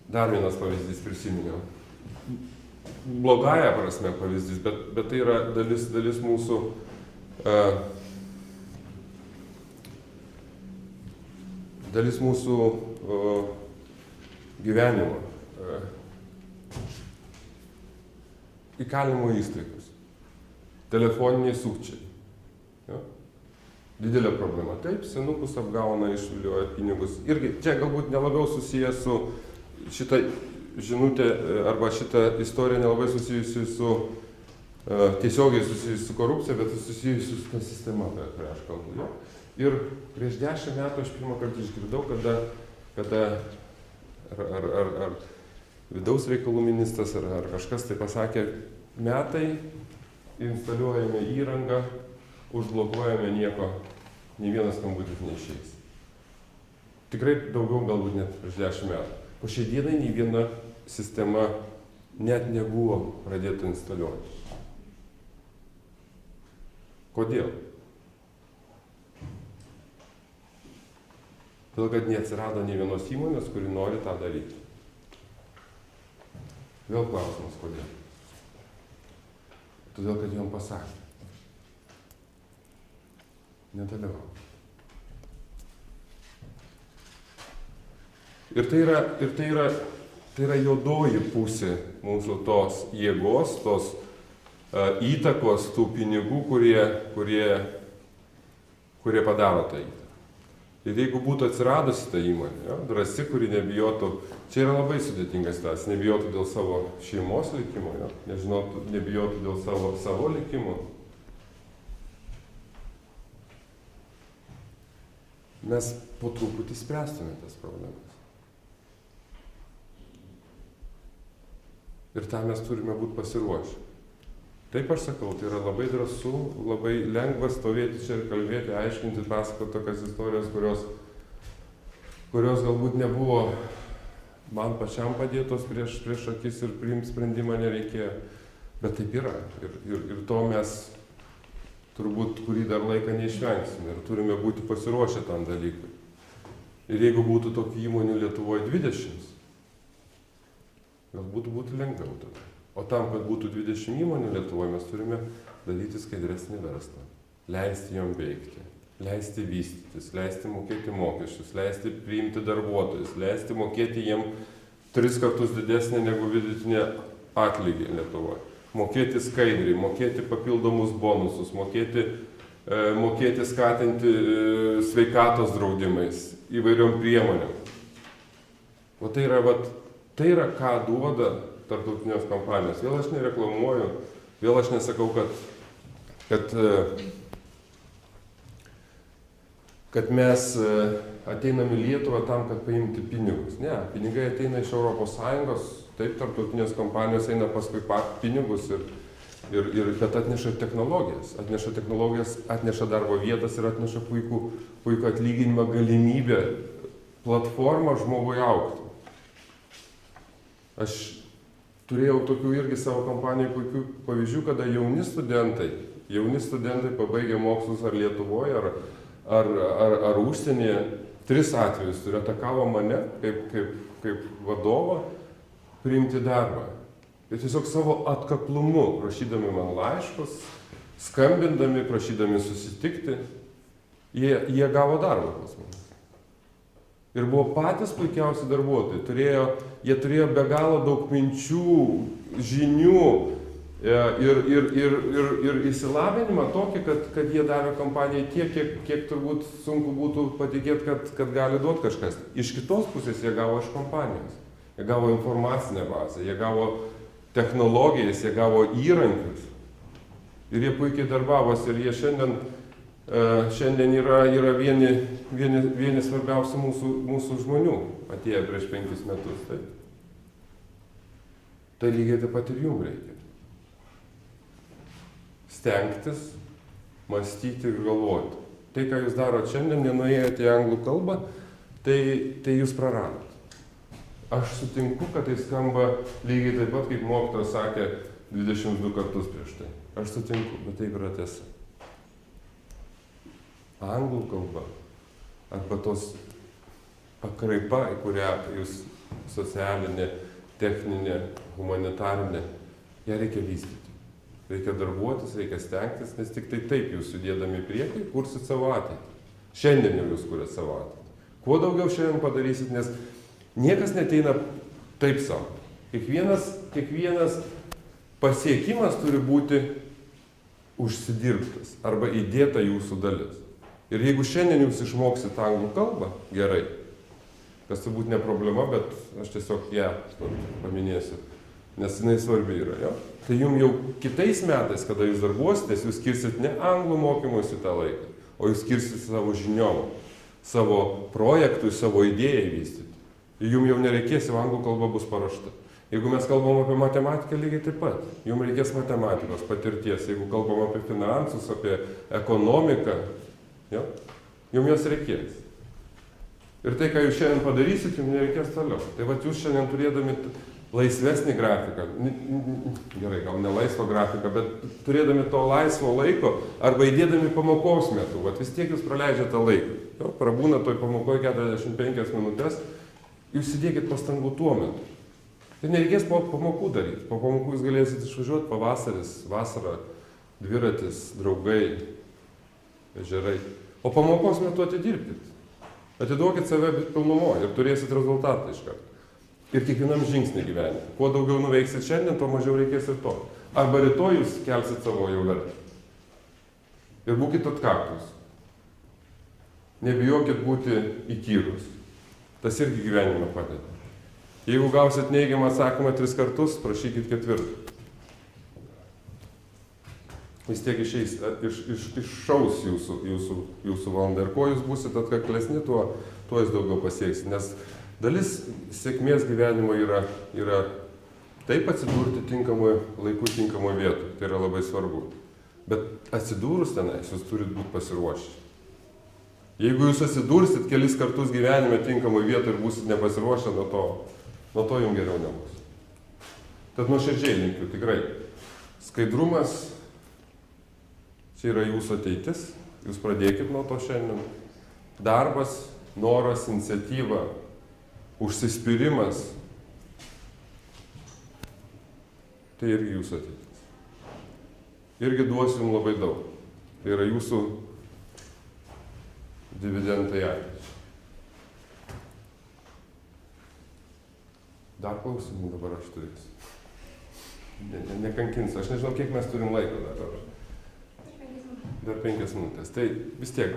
Dar vienas pavyzdys prisiminiau. Blogąja prasme pavyzdys, bet tai yra dalis mūsų gyvenimo. Įkalinimo įstaigos, telefoniniai sukčiai. Ja? Didelė problema. Taip, senukus apgauna, išvilioja pinigus. Irgi čia galbūt nelabiau susijęs su šitą žinutę arba šitą istoriją nelabai susijusi su tiesiogiai susijusi su korupcija, bet susijusi su ta sistema, apie kurią aš kalbu. Ja? Ir prieš 10 metų aš pirmą kartą išgirdau, kada ar vidaus reikalų ministras ar kažkas tai pasakė, metai instaliuojame įrangą, užblokuojame nieko, nei vienas skambutis neišeis. Tikrai daugiau galbūt net prieš 10 metų. Po šiai dienai nei viena sistema net nebuvo pradėta instaliuoti. Kodėl? Todėl, kad neatsirado nei vienos įmonės, kuri nori tą daryti. Vėl klausimas, kodėl? Todėl, kad jom pasakė. Nedalyvau. Ir tai yra juodoji pusė mūsų tos jėgos, tos įtakos, tų pinigų, kurie padaro tą įtaką. Ir jeigu būtų atsiradusi ta įmonė, drąsi, kuri nebijotų, čia yra labai sudėtingas tas, nebijotų dėl savo šeimos likimo, nebijotų dėl savo likimo, mes po truputį spręstume tas problemas. Ir tam mes turime būti pasiruošę. Taip aš sakau, tai yra labai drąsu, labai lengva stovėti čia ir kalbėti, aiškinti, pasakoti tokias istorijas, kurios galbūt nebuvo man pačiam padėtos prieš akis ir priimti sprendimą nereikėjo. Bet taip yra. Ir to mes turbūt kurį dar laiką neišvengsime ir turime būti pasiruošę tam dalykui. Ir jeigu būtų tokių įmonių Lietuvoje 20, galbūt būtų lengviau tada. O tam, kad būtų 20 įmonių Lietuvoje, mes turime daryti skaidresnį verslą, leisti jom veikti, leisti vystytis, leisti mokėti mokesčius, leisti priimti darbuotojus, leisti mokėti jiem 3 kartus didesnį negu vidutinė atlygį Lietuvoje. Mokėti skaidriai, mokėti papildomus bonusus, mokėti skatinti sveikatos draudimais, įvairiom priemonėm. O tai yra ką duoda tarptautinės kompanijos. Vėl aš nereklamuoju, vėl aš nesakau, kad mes ateinam į Lietuvą tam, kad paimti pinigus. Ne, pinigai ateina iš ES, taip, tarptautinės kompanijos eina paskui pinigus, bet atneša technologijas. Atneša darbo vietas ir atneša puikų atlyginimą, galimybę, platformą žmogui augti. Aš turėjau tokių irgi savo kompanijoje puikių pavyzdžių, kada jauni studentai pabaigę mokslus ar Lietuvoje, ar užsienyje, 3 atvejus turi atakavo mane kaip vadovą priimti darbą. Ir tiesiog savo atkaklumu, prašydami man laiškus, skambindami, prašydami susitikti, jie gavo darbą pas manęs. Ir buvo patys puikiausi darbuotojai. Jie turėjo be galo daug minčių, žinių ir išsilavinimą tokį, kad jie davė kompanijai tiek, kiek turbūt sunku būtų patikėti, kad gali duoti kažkas. Iš kitos pusės jie gavo iš kompanijos. Jie gavo informacinę bazę, jie gavo technologijas, jie gavo įrankius. Ir jie puikiai darbavosi ir jie šiandien yra vieni svarbiausių mūsų žmonių, atėję prieš 5 metus. Taip. Tai lygiai taip pat ir jums reikia. Stengtis, mąstyti ir galvoti. Tai, ką jūs darot šiandien, nenuėjote į anglų kalbą, tai jūs praradot. Aš sutinku, kad tai skamba lygiai taip pat, kaip mokytojas sakė 22 kartus prieš tai. Aš sutinku, bet taip yra tiesa. Anglų kalba arba tos pakraipa, į kurią jūs socialinė, techninė, humanitarinė, ją reikia vystyti. Reikia darbuotis, reikia stengtis, nes tik tai taip jūs judėdami į priekį kursit savo ateitį. Šiandien jau jūs kuriat savo ateitį. Kuo daugiau šiandien padarysit, nes niekas neteina taip savo. Kiekvienas pasiekimas turi būti užsidirbtas arba įdėta jūsų dalis. Ir jeigu šiandien jūs išmoksit anglų kalbą gerai, kas turbūt ne problema, bet aš tiesiog ją paminėsiu, nes jinai svarbi yra, jo? Tai jums jau kitais metais, kada jūs darbuositės, jūs skirsit ne anglų mokymuisi tą laiką, o jūs skirsit savo žiniom, savo projektui, savo idėjai vystyti. Ir jums jau nereikės, jau anglų kalba bus paruošta. Jeigu mes kalbam apie matematiką, lygiai taip pat. Jums reikės matematikos patirties. Jeigu kalbam apie finansus, apie ekonomiką, jo, jums jos reikės. Ir tai, ką jūs šiandien padarysit, jums nereikės toliau. Tai vat jūs šiandien turėdami laisvesnį grafiką, gerai, gal ne laisvą grafiką, bet turėdami to laisvo laiko arba įdėdami pamokos metu, vat vis tiek jūs praleidžiate laiką. Jo, prabūna toj pamokoje 45 minutės, jūs įdėkit pastangų tuo metu. Ir nereikės po pamokų daryti. Po pamokų jūs galėsite išvažiuoti pavasaris, vasara, dviratis, draugai, ežerai. O pamokos metu atidirbkit. Atiduokit save pilnumo ir turėsit rezultatą iš karto. Ir kiekvienam žingsnį gyvenime. Kuo daugiau nuveiksit šiandien, tuo mažiau reikės ir to. Arba rytoj jūs kelsit savo jau vertę. Ir būkit atkaklūs. Nebijokit būti įkyrus. Tas irgi gyvenime padeda. Jeigu gausit neigiamą atsakymą 3 kartus, prašykit 4. Vis tiek iššaus jūsų valanda. Ir kuo jūs būsit atkaklesni, tuo jūs daugiau pasieksit. Nes dalis sėkmės gyvenimo yra taip atsidurti tinkamoje laiku, tinkamoje vietoje. Tai yra labai svarbu. Bet atsidūrus tenais, jūs turit būti pasiruošę. Jeigu jūs atsidursit kelis kartus gyvenime tinkamoje vietoje ir būsit nepasiruošę, nuo to jums geriau nebus. Tad nuoširdžiai linkiu, tikrai. Skaidrumas, čia yra jūsų ateitis, jūs pradėkit nuo to šiandien. Darbas, noras, iniciatyva, užsispyrimas, tai irgi jūsų ateitis. Irgi duosiu jums labai daug. Tai yra jūsų dividendai ateičiai. Dar klausimų dabar aš turėsiu. Nekankinsiu, aš nežinau, kiek mes turim laiko dar. Dar 5 minutės. Tai vis tiek,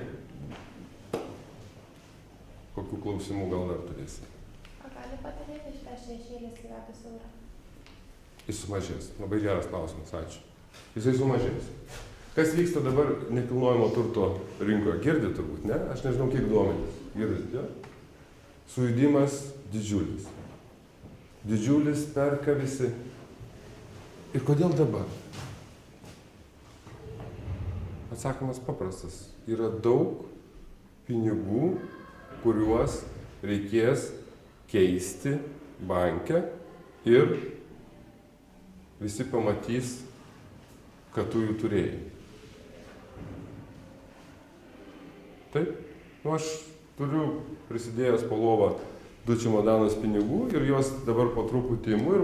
kokių klausimų gal dar turėsi? O gali padaryti šitą šešėlės gyventojų eurą? Jis sumažės. Labai geras klausimas, ačiū. Jisai sumažės. Kas vyksta dabar nekilnojamo turto rinkoje? Girdit turbūt, ne? Aš nežinau, kiek duomenys. Girdit, jo? Sujudimas didžiulis. Didžiulis, perka visi. Ir kodėl dabar? Atsakymas paprastas. Yra daug pinigų, kuriuos reikės keisti banke ir visi pamatys, kad tu jų turėjai. Taip? Nu, aš turiu prisidėjęs po lovą 2 čemodanus pinigų ir juos dabar po truputį imu ir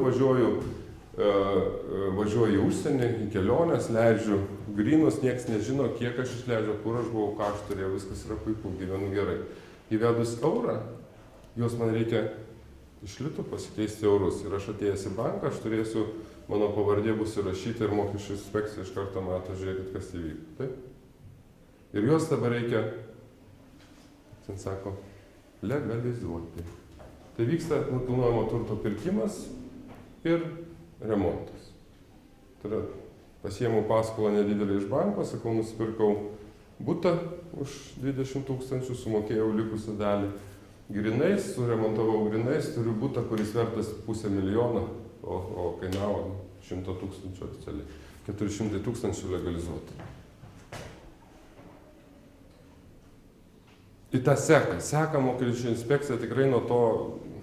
važiuoju į užsienį, į keliones, leidžiu grynus, nieks nežino, kiek aš išleidžiu, kur aš buvau, ką aš turėjau, viskas yra puiku, gyvenu gerai. Įvedus eurą, juos man reikia iš litų pasikeisti eurus. Ir aš atėjęs į banką, aš turėsiu, mano pavardė bus įrašyta ir mokesčių inspekcija iš karto mato, žiūrėkit, kas įvyko. Taip? Ir juos dabar reikia, ten sako, legalizuoti. Tai vyksta nekilnojamo turto pirkimas ir remontas. Tai yra, pasiėmiau paskolą nedidelį iš banko, sakau, nusipirkau butą už 20 000, sumokėjau likusią dalį grynais, suremontavau grynais, turiu butą, kuris vertas 500 000, o kainavo 100 000 oficialiai. 400 000 legalizuoti. Į tą seka mokesčių inspekcija tikrai nuo to,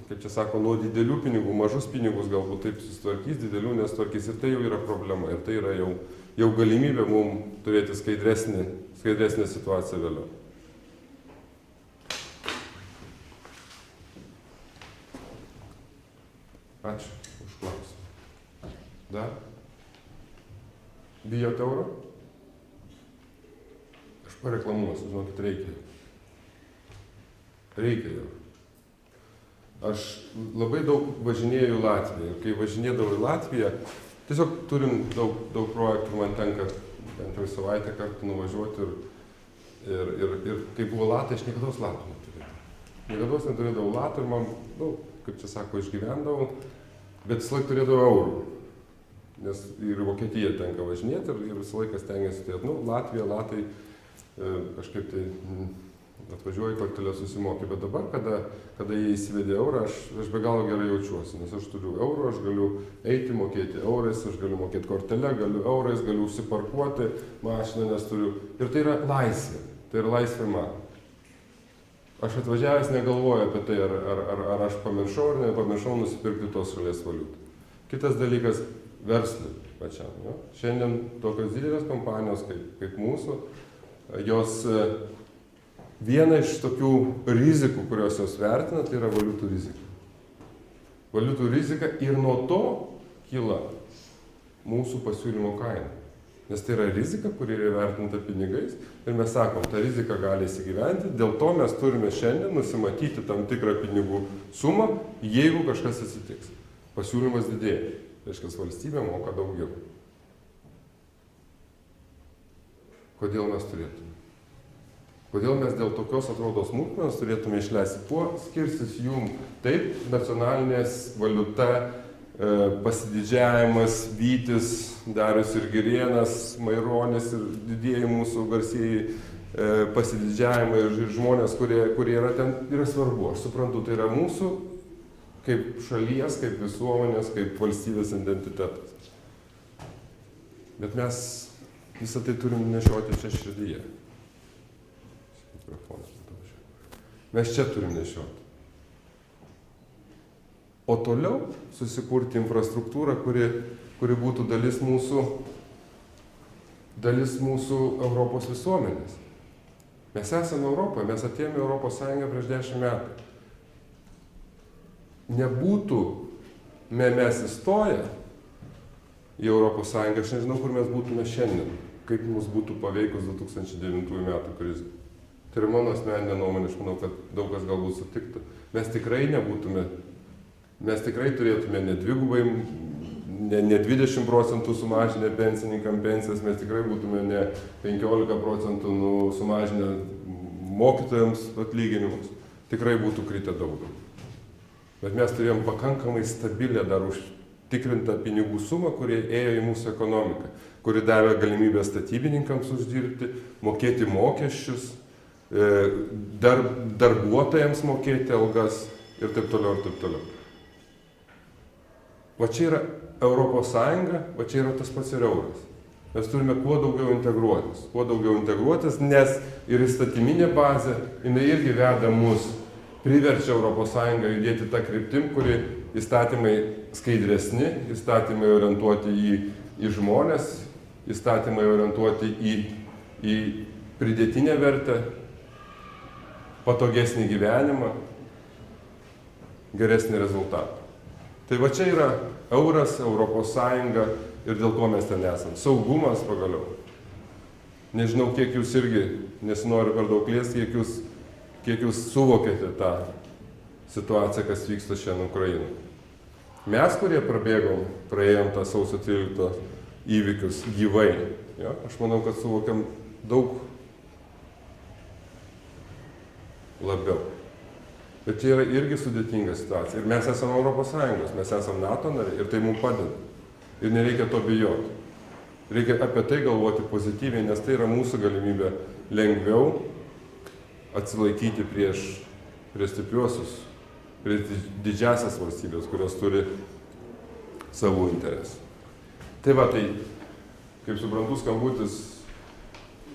kaip čia sako, nuo didelių pinigų, mažus pinigus galbūt taip susitvarkys, didelių nesutvarkys ir tai jau yra problema ir tai yra jau galimybė mums turėti skaidresnę situaciją vėliau. Ačiū už klausimą. Dar? Bijote euro? Aš pareklamuosiu, žinokit, reikia. Reikia jau. Aš labai daug važinėjau į Latviją. Ir kai važinėdavau į Latviją, tiesiog turim daug projektų, man tenka bent jau savaitę kartą nuvažiuoti ir kai buvo latai, aš niekados latų neturėjau. Niekados neturėdavau latų ir man, kaip čia sako, išgyvendavau, bet visą laiką turėdavau eurų. Nes ir Vokietiją tenka važinėti ir visą laiką stengiasi turėti. Latvija, latai kažkaip tai atvažiuoju kortelę susimokė, bet dabar, kada jie įsivedė eurą, aš be galo gerai jaučiuosi, nes aš turiu eurų, aš galiu eiti, mokėti eurais, aš galiu mokėti kortelę, galiu eurais, galiu užsiparkuoti mašiną, nes turiu. Ir tai yra laisvė man. aš atvažiavęs negalvoju apie tai, ar aš pamiršau ar nepamiršau nusipirkti tos šalies valiutą. Kitas dalykas - verslui pačiam. Jo? Šiandien tokios didelės kompanijos kaip mūsų, jos viena iš tokių rizikų, kurios jos vertina, tai yra valiutų rizika. Valiutų rizika ir nuo to kyla mūsų pasiūlymo kaina. Nes tai yra rizika, kuri yra vertinta pinigais ir mes sakom, ta rizika gali įsigyventi, dėl to mes turime šiandien nusimatyti tam tikrą pinigų sumą, jeigu kažkas atsitiks. Pasiūlymas didėja, reiškia, valstybė moka daugiau. Kodėl mes turėtume? Kodėl mes dėl tokios atrodo smulkmenos turėtume išleisti? Kuo skirsis jum taip nacionalinės valiuta, pasididžiavimas, Vytis, Darius ir Girėnas, Maironis ir didieji mūsų garsieji pasididžiavimai ir žmonės, kurie yra ten, yra svarbu. Aš suprantu, tai yra mūsų kaip šalies, kaip visuomenės, kaip valstybės identitetas. Bet mes visą tai turim nešioti čia širdyje. Mes čia turim nešioti. O toliau susikurti infrastruktūrą, kuri būtų dalis mūsų Europos visuomenės. Mes esame Europoje, mes atėjome Europos Sąjungą prieš 10 metų. Nebūtume mes įstoję į Europos Sąjungą, aš nežinau, kur mes būtume šiandien, kaip mus būtų paveikus 2009 metų krizė. Tai yra mano asmeninė nuomonė, aš manau, kad daug kas galbūt sutiktų. Mes tikrai turėtume ne dvigubai, ne 20% sumažinę pensininkam pensijas, mes tikrai būtume ne 15% sumažinę mokytojams atlyginimus. Tikrai būtų kritę daugiau. Bet mes turėjom pakankamai stabilę dar užtikrintą pinigų sumą, kurie ėjo į mūsų ekonomiką, kuri davė galimybę statybininkams uždirbti, mokėti mokesčius, darbuotojams mokėti algas ir taip toliau, ir taip toliau. Va čia yra Europos Sąjunga, va čia yra tas pats ir euras. Mes turime kuo daugiau integruotis, nes ir įstatyminė bazė, jinai irgi veda mus, priverčia Europos Sąjungą judėti tą kryptim, kuri įstatymai skaidresni, įstatymai orientuoti į žmonės, įstatymai orientuoti į pridėtinę vertę, patogesnį gyvenimą, geresnį rezultatą. Tai va čia yra euras, Europos Sąjunga ir dėl ko mes ten esame. Saugumas pagaliau. Nežinau, kiek jūs irgi, nesinoriu per daug liesti, kiek jūs suvokėte tą situaciją, kas vyksta šiandien Ukrainoje. Mes, kurie praėjom tą sausio 13 įvykius gyvai, ja, aš manau, kad suvokiam daug labiau. Bet čia yra irgi sudėtinga situacija. Ir mes esame Europos Sąjungos, mes esame NATO nariai ir tai mums padeda. Ir nereikia to bijoti. Reikia apie tai galvoti pozityviai, nes tai yra mūsų galimybė lengviau atsilaikyti prieš stipriuosius, prieš didžiasias valstybės, kurios turi savų interesų. Tai va, tai, kaip suprantu, skambutis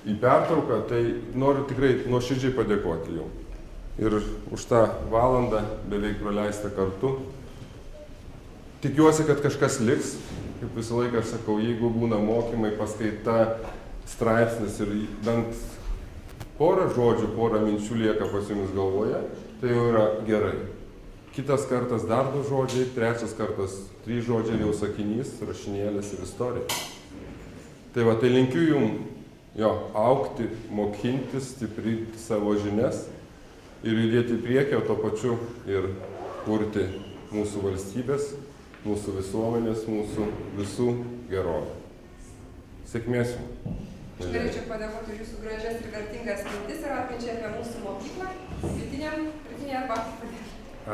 į pertrauką, tai noriu tikrai nuoširdžiai padėkoti jums. Ir už tą valandą beveik praleistą kartu. Tikiuosi, kad kažkas liks. Kaip visą laiką sakau, jeigu būna mokymai, paskaita, straipsnis ir bent porą žodžių, porą minčių lieka pas jumis galvoje, tai jau yra gerai. Kitas kartas dar 2 žodžiai, trečias kartas 3 žodžiai, jau sakinys, rašinėlis ir istorija. Tai va, tai linkiu jums augti, mokintis, stiprinti savo žinias ir judėti į priekį, o to pačiu ir kurti mūsų valstybės, mūsų visuomenės, mūsų visų gerovę. Sėkmės jums. Aš norėčiau padėkoti už jūsų gražias ir vertingas mintis ir atminčiai apie mūsų mokyklą, rytinė arbatą.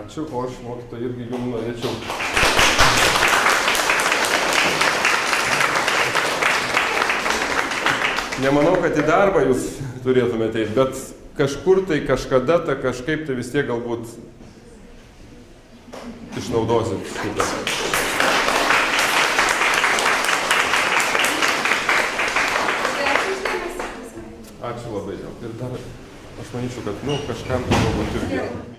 Ačiū, o aš mokytoja irgi jums norėčiau. Nemanau, kad į darbą jūs turėtumėte eiti, bet kažkur tai, kažkada, tai kažkaip tai vis tiek galbūt išnaudosit šitą. Ačiū labai jau. Ir dar Aš manyčiau, kad, kažkam tai galbūt irgi. Gerai.